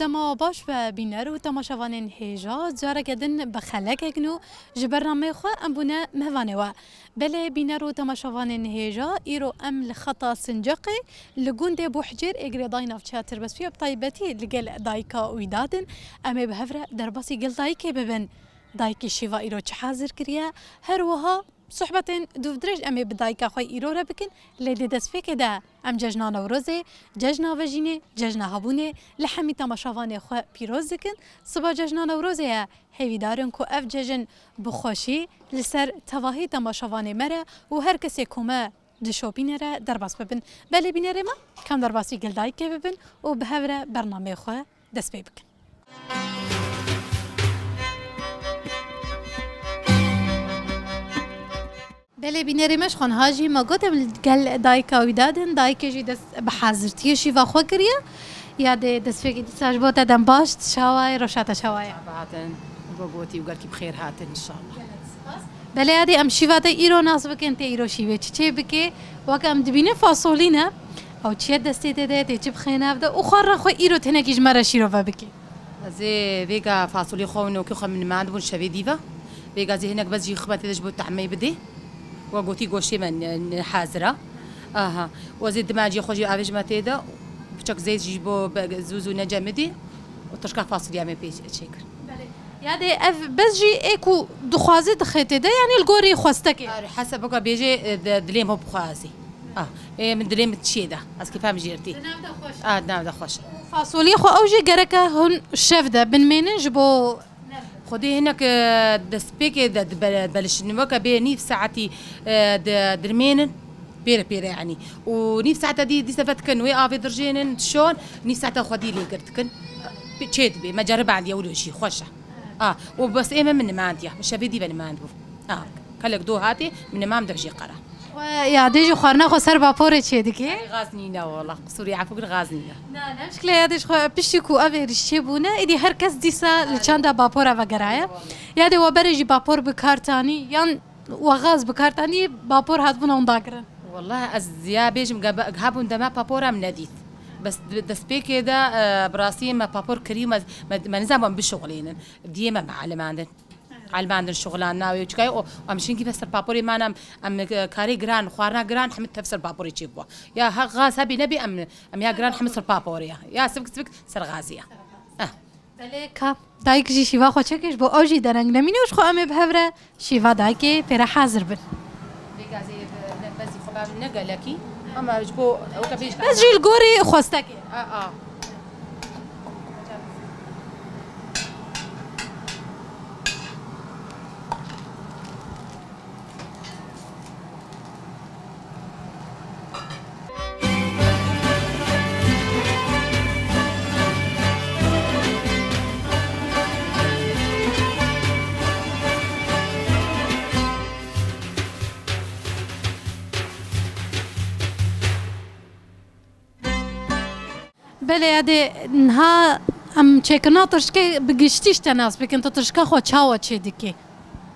دما باش و بینر و تماشاوان هیجا زاره کدن بخلک اکنو جبرنامه خو ام بونه مهوانه و بله بینر و تماشاوان هیجا ایرو ام لخطا سنجقی لگونده بوحجر اگری دای نافچاتر بس فيه بطيبتي لقل دايكا ويدادن ام بهفره درباسي قل دايكي ببن دايكي شيفا ايرو حاضر كريا هروها صحبتين دوفدرج امي بدايكا خوي ايرورا بكن لدي دسفي كده ام ججنا نوروزي ججنا وجيني ججنا هبوني لحمي تماشاوان خو بيروزكن صبا ججنا نوروزي هيوي دارن كو اف ججن بخوشي لسر تواهي تماشاوان مره و هر کسی کومه دشو بینره درباس ببن بله بینره ما کم درباسی گل دایکه ببن و بهوره برنامه خو دست پی بکن بله بینری مش خون هاجی ما گفتم گل دایکا ویدادن دایکه جی دست بحاضرتی شیوا خو کریه یاد دست فکر دیساج بوده دم باشت شوای روشات شوای بعدين بقوتي وقالك بخير هاتن ان شاء الله بله یادی ام شیوات ایرو ناس بکن تی ایرو شیوه چی بکی وقت ام دبینه فاصولینه او چی دستی ده تی بخینه بده و خور خو ایرو تنکیج مرا شیرو بکی زي فيجا فاصولي خون وكيخو من ما عندهم شبي ديفا فيجا زي هناك بس جي خبات تجبو تعمي بدي وقوتي قوشي من حازرة اها وزيد ما جي خوجي افيج ما تيدا بشك زيت جيبو زوزو نجمدي وتشكا فاصولي عمي بيش تشكر یادی اف بس جی اکو دخوازی دخیته ده یعنی الگوری خواسته حسب بقى بيجي دليم هو بخوازي من دليم تشيدا از كيف فهم جيرتي نعم ده خوش فاصولي خو اوجي جركه هون الشيف ده بن مينن جبو خدي هناك دسبيك بلش نوكا بنيف ساعتي درمينن بيرا يعني ونيف ساعتها دي سفتكن وي افي درجينن شلون نيف ساعتها خدي لي قرتكن تشيت بي ما جرب عندي اول شيء خوشه وبس ايما من ما عندي مش بدي بن ما عنده كلك دو هاتي من ما مدرجي قرا ويا ديجي خورنا خو سر باپور چه دیگه غازنينا والله قصوري عفوا غازنينا لا مشكله يا ديش خو بشكو افير شيبونه ادي هر کس دیسا لچاندا باپور و گرايه يا دي وبرجي باپور بكارتاني يان وغاز بكارتاني باپور هات بنا انداكرن والله ازيا بيجم غابون دما باپورا مناديت بس دسبيك كده براسي ما بابور كريم ما نزامهم بالشغلين ديما معلم عندن علم عندن شغلان ناوي وشكاي وامشين كيف فسر بابوري معنا ام كاري جران خوارنا جران حمد تفسر بابوري تشيبوا يا غاز هبي نبي ام يا جران حمد سر بابوري يا سبك سر غازيه بلكا دايك جي شيفا خو تشكيش بو اوجي درنگ نمينوش خو ام بهوره شيفا دايكي بيرا حاضر بن بيغازي بس خباب نقلكي اما جبو بس جي الجوري خوستك بله یادی نها ام چکنا ترشکه بگشتیش تناس بکن تو ترشکه خو چاو چه دیکی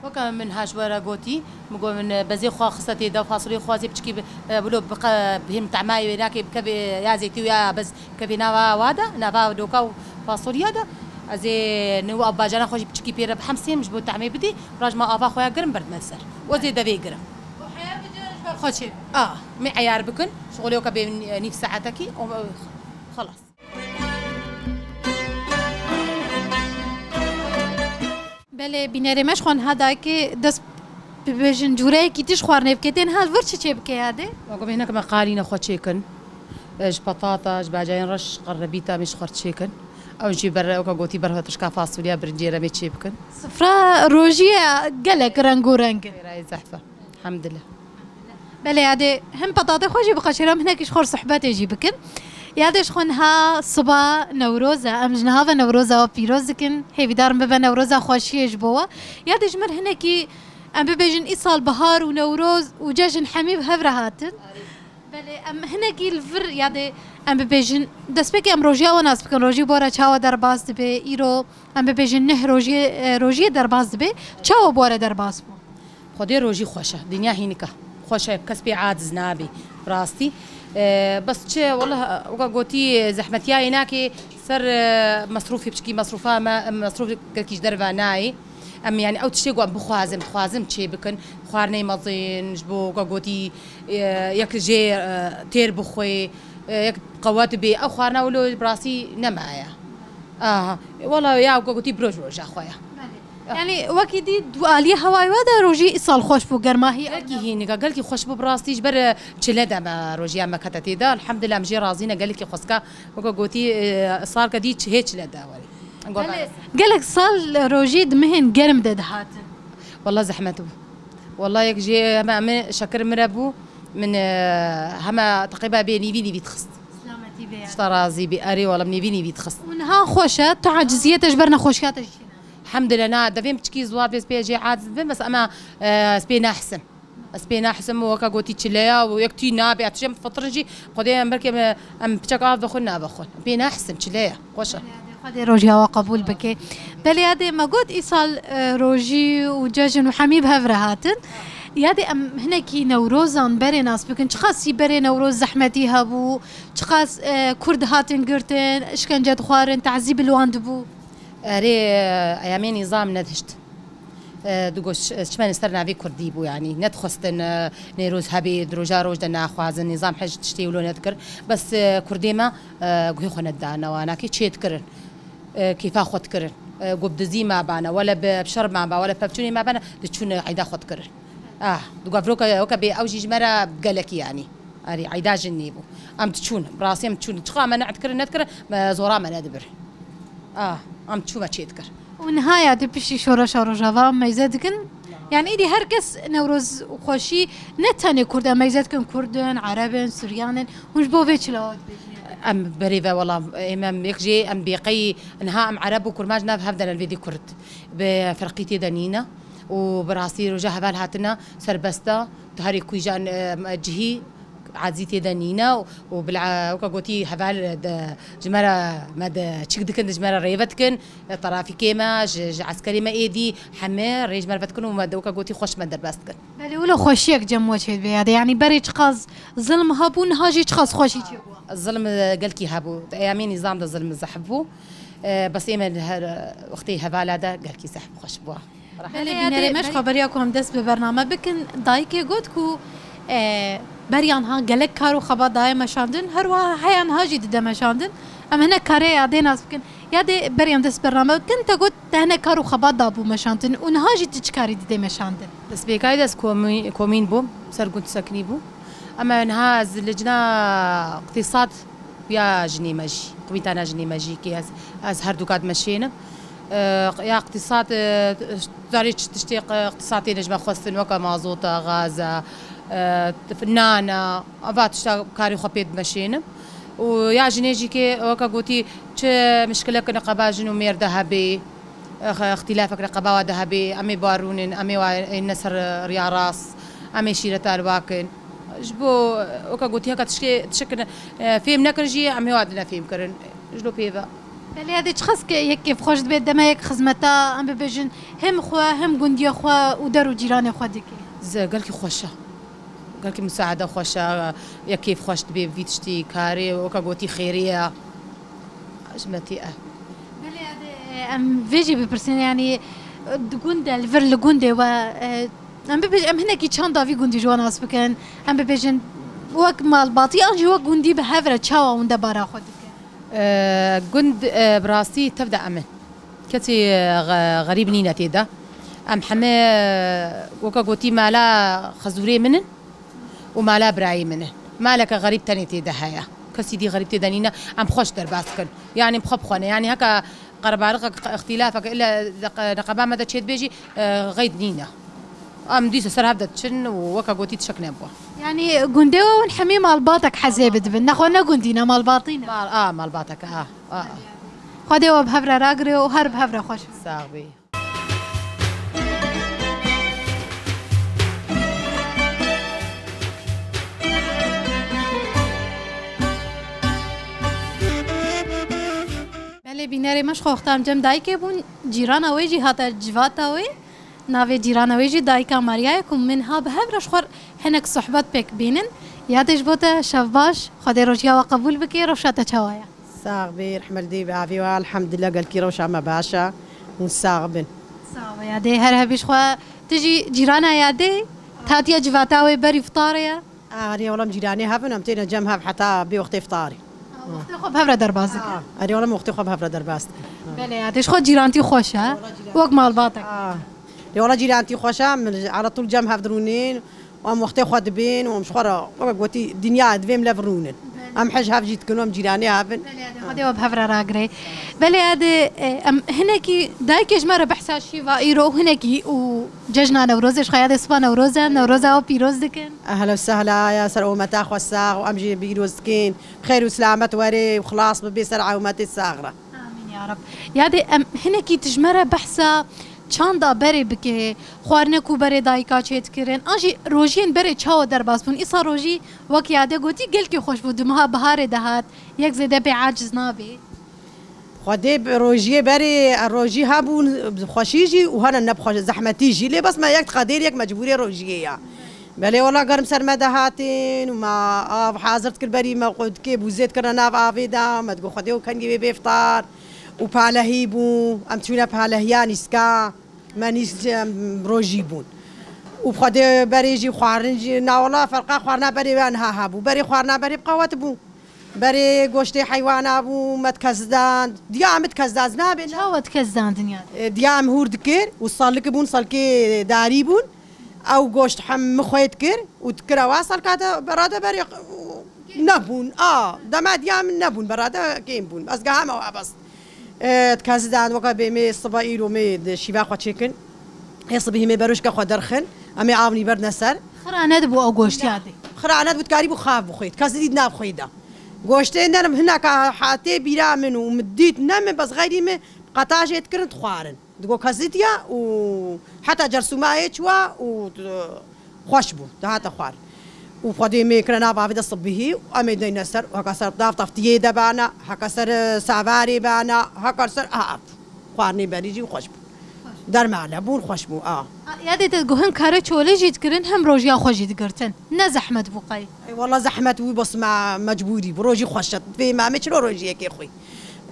وكا من هاش ورا قوتي مقول من بزي خوا خصتي دا فاصلي خوا زي بتشكي بلو بقى بهم تعماي هناك بكبي يا زيتي يا بس كبي نافا وادا نافا دوكا فاصلي هذا زي نو ابا جانا خوش بتشكي بير بحمسين مش بو تعمي بدي راج ما افا خويا قرم برد مسر وزي دا قرم وحياه بجرش خوشي مي عيار بكن شغلي وكبي نيف ساعتكي خلاص بله بینری مش خون هدا که دست ببجن جوره کی تیش خوارنه بکتین هال ورچ چه بکیاده وقوم هناك مقالين اخو تشيكن ايش بطاطا ايش باجاين رش قربيتا مش خرت تشيكن او جي برا وقوتي برا تشكا فاصوليا برنجيره مي تشيبكن صفرا روجيه قلك رنگو رنگ راي زحفه الحمد لله بله یاده هم بطاطا خوجي بقشرم هناك خور صحبات يجي بكن یادش خونها صبا نوروزا ام جنها نوروزا و پیروزکن هیوی دارم ببن نوروزا خوشیش بوا یادش مر هنکی ام ببجن ایصال بهار و نوروز و جشن حميب هفره هاتن بله ام هنکی الفر یاده ام ببجن دست بکی ام روژیا و ناس بکن روژی بورا چاوا درباز دبه ایرو ام ببجن نه روژی درباز دبه چاوا بورا درباز بو خودی روژی خوشه دنیا هینکه خوشه کسبی عادز نابی راستي بس والله قوتي زحمتيا هناك سر مصروفي بشكي مصروفا ما مصروف كيش دربا ناي ام يعني او تشتيقوا ام بخوازم تشي بكن خوارني مزين جبو قوتي ياك جي تير بخوي ياك قوات بي او خوارنا ولو براسي نمايا والله يا قوتي بروج اخويا يعني وكيدي دوالي هواي ودا روجي اصال خوش بو گرماهي قالكي هيني قالكي خوش بو براستي جبر تشلدا ما روجيا ما كتتي دا الحمد لله مجي رازينا قالكي خوسكا وقوتي صار كدي هيك لدا ولي قالك صال روجي دمهن گرم دهات والله زحمته والله يك جي ما شكر مربو من هما تقريبا بيني بيني بتخص سلامتي بيا اشترازي بأري والله مني بيني بتخص ونها خوشه تعجزيه تجبرنا خوشيات الحمد لله نا دفيم تشكي زوار بس بيجي عاد بس اما سبينا احسن وكا قوتي تشليا ويكتي نابي اتجم فترجي قدي مركي ام بتشكا بخنا بخون بينا احسن تشليا خوشه خدي روجي وقبول بك بل يادي ما قد ايصال روجي وجاجن وحميب هفرهاتن يادي ام هنا كي نوروزان بري ناس بكن شخاصي بري نوروز زحمتي هبو شخاص كرد هاتن قرتن اشكنجه خوارن تعذيب الواندبو اري ايامي نظام ندهشت دوغوش شمان استرنا في كردي بو يعني ندخستن نيروز هبي دروجا روج دنا خوازن نظام حج تشتي ولو نذكر بس كردي ما غي خو ندانا وانا كي تشيت كرن كيف اخذ كرن قبد زي ما بانا ولا بشرب ما با ولا بابتوني ما بانا تشون عيدا خد كرن دوغا فروكا وكبي اوجي جمره بقالك يعني اري عيدا جنيبو ام تشون براسي ام تشون تخا ما نذكر نذكر زورا ما ندبر ام تشوفها تشيتكر ونهاية دبشي شورا جافا ما يزادكن يعني إيدي هركس نوروز وخوشي نتاني كردن ما يزادكن كردن عربن سوريانن وش بو فيتش لود ام بريفا والله امام يكجي ام بيقي انها ام عرب وكرماج ناف هفدنا الفيديو كرد بفرقيتي دنينا وبراسي رجع بالهاتنا سربستا تهري كويجان جهي عزيتي دنينا وكاغوتي هفال جمرة مد تشكد كن جمرة ريفتكن طرافي كيما عسكري ما ايدي حمار ريج مرفتكن ومد وكاغوتي خوش مد دربستكن بل ولا خوشيك جموش هذا يعني بري تقاز ظلم هابون هاجي تقاز خوشي الظلم قالكي هابو ايامي نظام ده الظلم زحبو بس ايمن اختي هفال هذا قالكي سحب خوش بوا بله بیناری مش خبریاکم دست به برنامه بکن دایکی گفت کو بریان ها گلک کارو خبر دای مشاندن هر وا حیان ها جدید مشاندن اما هنه کاری عادی ناس بکن یاد بریان دست برنامه بکن تا گفت هنه کارو خبر دابو مشاندن اون ها جدید چکاری دیده مشاندن بس بیکای دست کومین بو سرگوت سکنی بو اما انها از لجنه اقتصاد یا جنی مجی کومیتانا جنی مجی که از هر دوکات مشینه يا اقتصاد داري تشتيق اقتصادي نجمة خصن وكا مازوطة غازة فنانة أبات تشتا كاري خبيت ماشين ويا جنيجي كي وكا قوتي تش مشكلة كنقبا جنو مير ذهبي اختلافك نقبا ذهبي أمي بارونين أمي النسر ريا راس أمي شيرة الواكن جبو وكا قوتي هكا تشكن فيم نكرجي أمي وادنا فيم كرن جلو بيفا بله هذا شخص كيف خوش بيت دما يك خدمتا ام ببجن هم خوا هم جندي خوا ودارو جيران خوا ديك قالك خوشه قالك مساعده خوشه يا كيف خوش تبي فيتشتي كاري وكا قوتي خيريه جمتي بله هذا ام فيجي ببرسين يعني جند الفر جندي و ام ببج ام هنا كي تشان دافي جندي جوانا اسبكن ام ببجن وك مال باطي ان جوا جندي بهفره تشاوا وندا بارا خو جند براسي تبدا امن كتي غريب نينا تيدا ام حما وكا قوتي مالا خزوري منن ومالا براي منن مالك غريب تاني تيدا هيا كسيدي غريب تيدا نينا ام خوش درباسكن يعني بخبخونه يعني هكا قرب عرق اختلافك الا نقبا مدى تشيد بيجي غيد نينا ام ديس سر هبدا تشن وكا قوتي تشكنا بوا يعني جندي ونحمي مال باطك حزيبت بنا خونا جندينا مال باطينا مال باطك خدي وبهبره راغري وهرب هبره خوش صاحبي بله بیناری مش خوختم جم دای که بون جیران اویجی هاتا جوات اوی ناوی جیران اویجی دایکا ماریای کم منها به هبرش خور هنک صحبت بک بینن یادش بوده شباش خدای روشیا و قبول بکی روشتا چوایا ساغبين حمل دي بعافية والحمد لله قال كي روش عم باشا ونساغبن صعبة يا دي هرها بيشخوا تجي جيرانا يا دي تاتيا جفاتاوي بري فطاريا أنا والله مجيراني هافن أمتينا جمها حتى بوقت إفطاري وقت خو بهفرة دربازك أنا والله وقت خو بهفرة درباست بله يا دي شخوا جيرانتي خوشة وقت مال باطك والله جيرانتي خوشة على طول جمها درونين وام وقت خو دبين ومش خورا وقتي دنيا دبيم لفرونين أم حج هاف جيت كنوم جيراني هافن خدي وبهفرة راقري بله يا دي هناكي دايك جمرة بحسا شيفا إيرو هناكي وججنا نوروز إيش خيادي صبا نوروزا وبيروز دكن أهلا وسهلا يا سر ومتا خو الساغ وأمجي بيروز كين بخير وسلامة وري وخلاص ببي سرعة ومتي الساغرة آمين يا رب يا دي هناكي تجمرة بحسا چاندا بری بکه خوارنه کو بری دایکا چیت کرن آنجی روژین بری چاو در باز بون ایسا روژی وک یاده گوتی گل که خوش بود مها بهار دهات یک زده به عاجز نابی خدي روجي بري الروجي هابون خوشيجي وهنا نبخش زحمتي جي لي بس ما يك قدير يك مجبوري روجيه بلي والله قرم سرمدا هاتين وما حاضرت كل بري ما قد كيب وزيت كنا ناف افيدا ما تقول خدي وكان جيبي بيفطار وبالهيبو امتونا بالهيان اسكا مانيس روجيبون وبخدي بري جي خوارنجي نا والله فرقا خوارنا بري وانها هابو بري خوارنا بري بقوات بو بري گوشتی حیوانا بو متکزدان دیام متکزداز نابین چاو تکزدان دنیا دیام هورد کر و سالک بون سالکی داری بون او گوشت هم مخویت کر و تکرا واصل کاتا براده بری نبون دما دیام نبون براده کیم بون بس گام او بس تکزدان وقت بمی صبایلو می شیوا خو چیکن هی صبیه می بروش که خو درخن امی آبنی برد نسر خرانه بو او گوشت یادی خرانه بود کاری بو خاف بخوید کسی دید ناب خویده گوشتين درم هناك حاتي بيرا من ومديت نم بس غيري من قطاج يتكرن تخوارن دقو كازيتيا وحتى جرسوما يتشوا وخشبو ده خوار وخدي ميكرنا بعد الصبيه وامي دي نسر وكسر ضاف طفتيه دبانا هكسر سافاري بانا هكسر خوارني بريجي وخشبو در معلبون خوشبو یادی تگو هم کار چوله جیت کرن هم روزی خوشید گرتن نه زحمت بقای والله زحمت وي بس مع مجبوري بروجي خوشت في ما مش روجي يا اخوي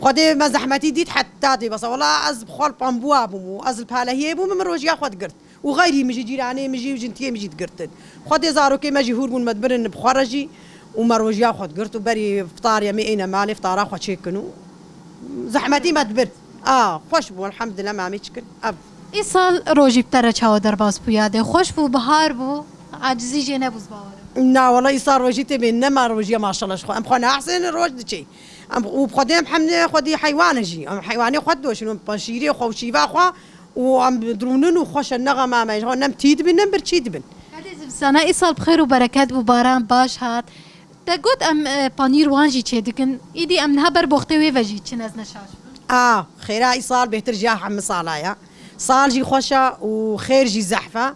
خدي ما زحمتي ديت حتى دي بس والله از بخول بامبوا بو از البالهيه بو من روجي خد قرت وغيري مجي جيراني مجي وجنتي مجي قرتن خدي زارو كي مجي هور من مدبرن بخرجي وما روجي خد قرت وبري فطار يا مينا مالي فطار اخو تشيكنو زحمتي ما دبرت خوش بو الحمد لله ما عم يشكر ای سال روزی بتره چاو در باز بیاده خوش بو بهار بو عجزی جه نبوز باورم لا والله يصير روجي تبي انما روجي ما شاء الله شخو ام خنا احسن روج شيء ام وبخدم حمد خدي حيوان جي ام حيواني خدو شنو بشيري خو شيفا خو وام درونن وخش النغمه ما يجون نم تيد بن برشيد بن هذه سنه ای سال بخير وبركات وباران باش هات تقول ام بانير وانجي تشدكن ايدي ام نهبر بوختي ويفجي تشنز نشاش خيرا يصال بهتر جاه عم صالايا صال جي خوشة وخير جي زحفة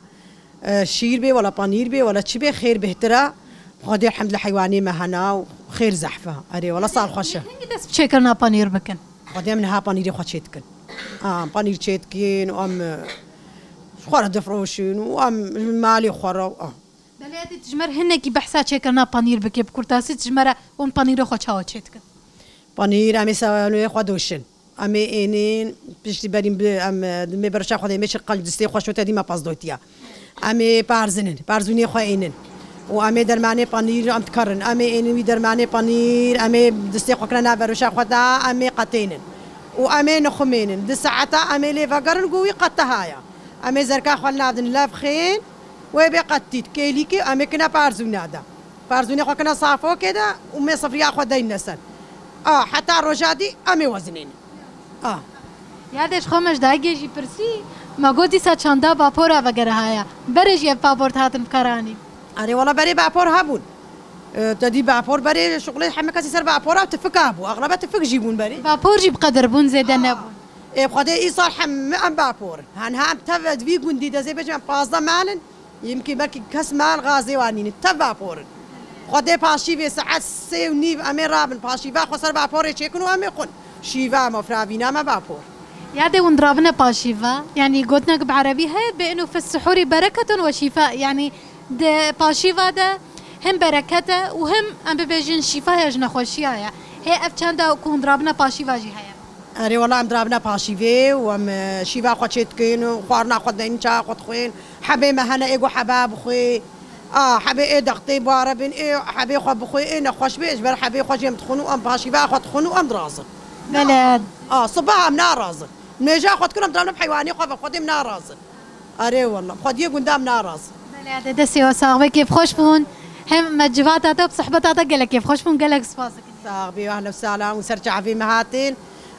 شير بي ولا بانير بي ولا تشبي خير بهترة خدي الحمد لله حيواني مهنا وخير زحفة أري ولا صال خوشة هنگی دست بشكرنا بانير بكن خدي منها بانير خوشيتكن بانير تشيتكن وام خورا دفروشين وام مالي خورا بلاتي تجمر هنگی بحثا شكرنا بانير بكي بكرتاسي تجمر اون بانير خو چاو تشيتكن بانير امي سوالو خدوشن امي انين بيشتي بريم ام مي برشا خدي مش قلب دستي خوشوتا ديما باس دوتيا امي بارزوني خو انين وامي درماني بانير ام تكرن امي اني درماني بانير امي دستي خو كنا برشا خدا امي قتينن وامي نخمينن دي ساعتا امي لي فقرن قوي قتهايا امي زركا خلنا بدن لافخين وبي قتيت كيليكي امي كنا بارزوني خو كنا صافو كده ومي صفريا خو داين نسن حتى رجادي امي وزنين یادش خمش داگه جی پرسی ما گودی سا چندا باپورا وگره هایا برش یه باپور هاتن بکرانی أنا والله بري بعبور هابون تدي بعبور بري شغلي حمك سر بعبورة وتفك هابو أغلبها تفك جيبون بري باپور جی بقدر بون زیده نبون بخدي إيصال حم أم بعبور هنها تفد في جندي ده زي بيجي بازدا مالن يمكن بركي كاس مال غازي وانين تف بعبور خدي باشي في ساعات سي ونيف أمي رابن باشي فا خسر بعبور يشيكنوا أمي قن شيفا مفرافينا ما بعبور يادي وندرابنا باشيفا يعني قلنا بعربي هاي بأنه في السحور بركة وشفاء يعني ده باشيفا ده هم بركته وهم أم ببيجين شفاء يجنا خوشيايا هي اف چندا كون ضربنا باشي واجي هيا اري والله ام ضربنا باشيفي وام شيفا خو تشتكين وخوارنا خو دينشا خو خوين حبي ما هنا ايغو حباب خوي حبي ايه دقتي باربن ايه حبي خو بخوي ايه نخوش بيش بر حبي خو جيم تخونو ام باشيفا خو تخونو ام دراسه بلد صباح من رازق نجا خو تكون ضربنا بحيواني خو خدي من رازق اري والله خدي قدام ناراز بلد دسي وصاغبي كيف خوش بون هم مجفاتاته بصحبتاته قالك كيف خوش بون قالك سباسك صاحبي واهلا وسهلا ونسرجع في مهاتين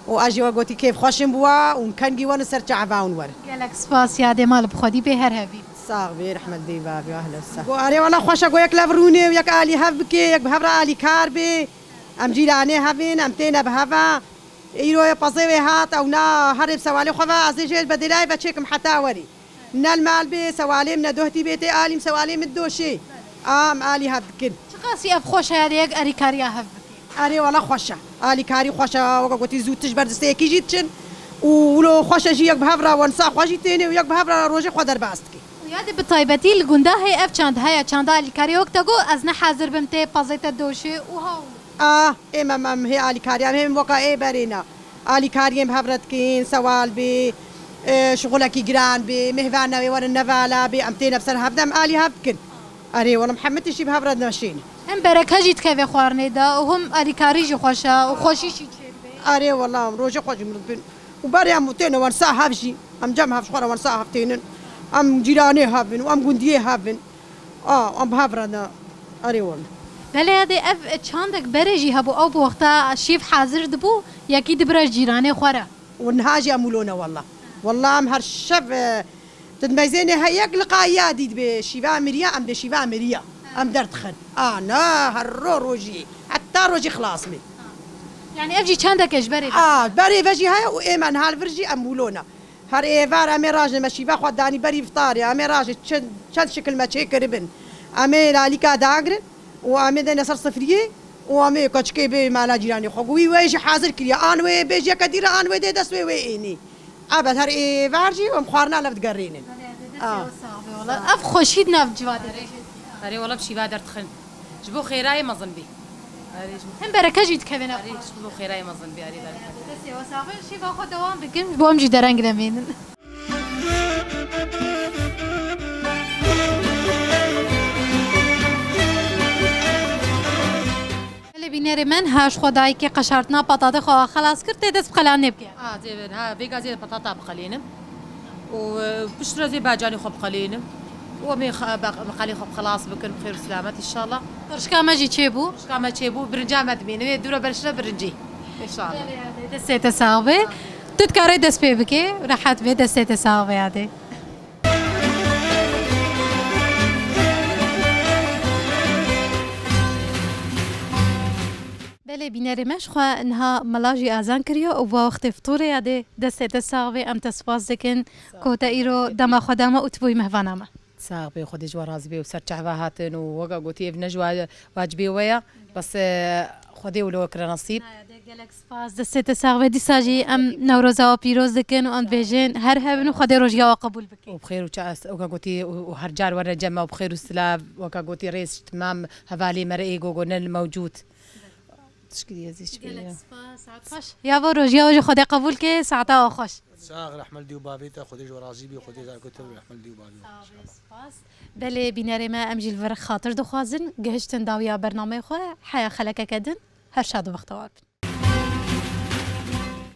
واجي وقلتي كيف خوش بوا وكان جي وانا سرجع فاون ور قالك سباس يا دي مال بخدي بهر هبي صاحبي رحمة دي بابي واهلا وسهلا اري والله خوش اقول يك لفروني ويك الي هبكي يك بهبر الي كاربي ام جيلاني هبين ام تينا بهبا ايرو بازي هات او نا هرب سوالي خوا ازيج بدلاي بتشيكم حتى وري من المال بي سوالي من دوهتي بيتي الي سوالي من الدوشي الي هبكن شقاسي اب خوش هذيك اري كاريا هبكي اري والله خوشه الي كاري خوشه وقلتي زوت تجبر دستيكي جيتشن ولو خوشه جي يك بهبره ونسا خوشي تاني ويك بهبره روجي خو درباستكي ويادي بالطيبتي الجندا هي اف چاند هيا چاندا الكاري وقتگو از نه حاضر بمتي بازيت الدوشي وهاو امام هي الي كاري هم وقا اي برينا الي كاري بهبرتكين سوال بي شغلك جيران بي مهفانا ورا النفاله بي امتينا بسر هبدم الي هبكن اري والله محمد شي بهبرد ماشيني هم برك هجيت كيف خوارني دا وهم اري كاريجي خوشا وخوشي شي اري والله روجي خوشي من وباري ام تينا ونسا هافشي ام جمع هافش خورا ونسا هافتين ام جيراني هافن وام قنديه هافن ام بهبرد اري والله بله هذه اف چاندك بريجي هبو او بوقتا شيف حاضر دبو ياكي دبرا جيراني خورا ونهاجي امولونا والله ام هالشف تدميزيني هيك لقايادي بشيفا مريا ام بشيفا مريا ام درتخن انا هالروجي حتى روجي خلاص مي يعني افجي چاندك اجبري بري فجي هاي وايمان هالفرجي امولونا هر ايفار امي راجل مشيفا خداني بري فطاري امي راجل چند شكل ما تشيكر ابن امي لاليكا داغرن وامي دنا صر صفريه وامي كشكي بي مالا جيراني خوي ويجي حاضر كليا ان وي بيجي كدير ان وي دس وي اني ابد هر اي فارجي ومخارنا لفت قرينين والله اف خوشيدنا بجواد اري والله بشي بادر تخن جبو خيراي ما ظن بي هم بركه جيت كفنا اري جبو خيراي ما ظن بي اري دسي وصافي شي باخذ دوام بكم بوم جي درنگ دمين بینری من هاش خدایی که قشرتنا پتاته خوا خلاص کرد دست بخلان نبکه زين ها فيجا زين بطاطا بقلينم وبشرة زي باجاني خب قلينم ومي بقالي خب خلاص بكن بخير وسلامة ان شاء الله ترشكا ما جي تشيبو ترشكا ما تشيبو برنجا مدمينه دورة برشلة برنجي ان شاء الله دست تساوي تذكري دست بيبكي راحت بي دست تساوي هذه بله بینری مش خو انها ملاجی آزان کریو و وقت فطوره یاده دست تساوی ام تسواز دکن کوتا ایرو دما خدامه اتبوی مهوانامه ساقبي خدي جوا رازبي وسرت هاتن ووقع قوتي بنجوا واجبي ويا بس خدي ولو كرا نصيب قالك سباس دست تساوي دي ساجي ام نوروزا وبيروز دكن وام بيجين هر هبن خدي رجيا وقبول بك وبخير وچاس وقع قوتي وهرجار ورا جمع وبخير وسلام وقع قوتي ريس تمام هفالي مرئي جوجل موجود تشكري زي شويه خوش يا بو رجيا وجه خدي قبول كي ساعتها خوش ساغ رحمل ديو بابيتا خدي جو رازيبي خدي زار كتب رحمل ديو بابي بله بینری ما امجی الور خاطر دخوازن گهشتن داویا برنامه خو حیا خلک کدن هر شاد و بختوار